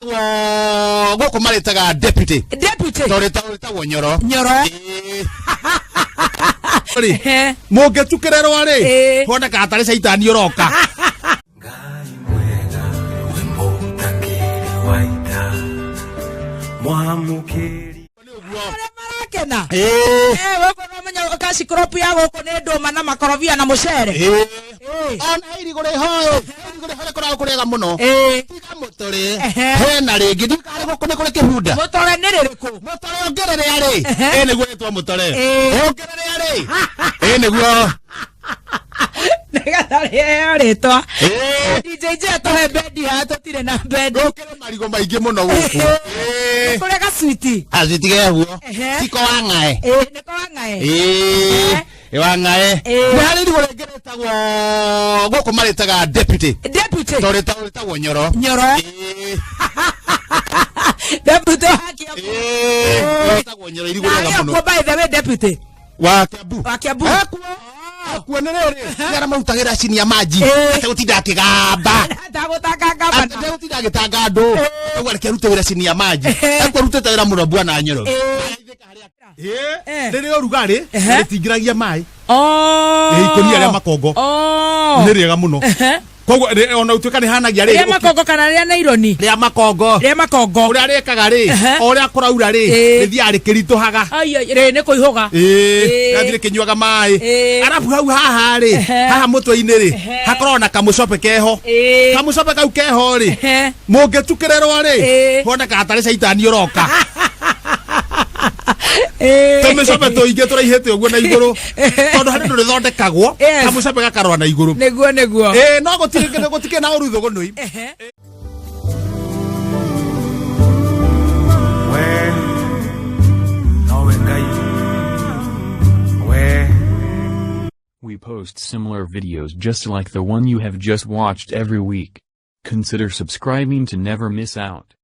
Goko maritaga deputy. Deputy. Toreta Nyoro. Nyoro. Mugetukererwo ari. Honda katare caitani uroka. Marakena. Wako no menya kasi crop ya goko ne ndoma na makorobia na mucere. Ona irigore hoyo. Irigore hoyo kora kurega muno. Tiga mutore. Hena ringi ndikare goko ne kure kihunda. Mutore ni ririku. Mutore ongerere ari. Niguo etwa mutore. Ongerere ari. Niguo. Negatare ritwa. DJ Jeto he bendi hato tire na bendi. Gokere marigo maingi muno guku. Kurega switi. Aziti gehuo. Tiko wangae. Niko wangae. Wangae. Nari rigore ngeretagwo goko maritaga deputy. Deputy. Toreta Nyoro. Nyoro. Deputy hakia. Toreta Nyoro irigore muno. Kwa by the way deputy. Wa Kiambu. Wa Kiambu. Kuonerere yara mautagira chini ya maji atagutinda akigamba atagutinda agitanga andu egwa rekerute wira chini ya maji ekwarutete wira muno bwana Nyoro riri urugari ritingiragia mai ikonia ria makongo ni riega muno koguo ona utuika ni hanagia ri ria makongo kana ria naironi ria makongo uria rikaga ri uria kuraura ri rithia rikirituhaga ri ni kuihuga gathire kinyuaga mai arabu hau haha ri haha mutwe-ini ri hakorwo na kamucope keho kamucope kau keho ri mungetukererwo ri honda katare caitani uroka Tumucope tuingi turaihite uguo na iguru tondu hari nduri thondekagwo kamucope gakarwa na iguru niguo no gutike na urutho gunui We post similar videos just like the one you have just watched every week. Consider subscribing to never miss out.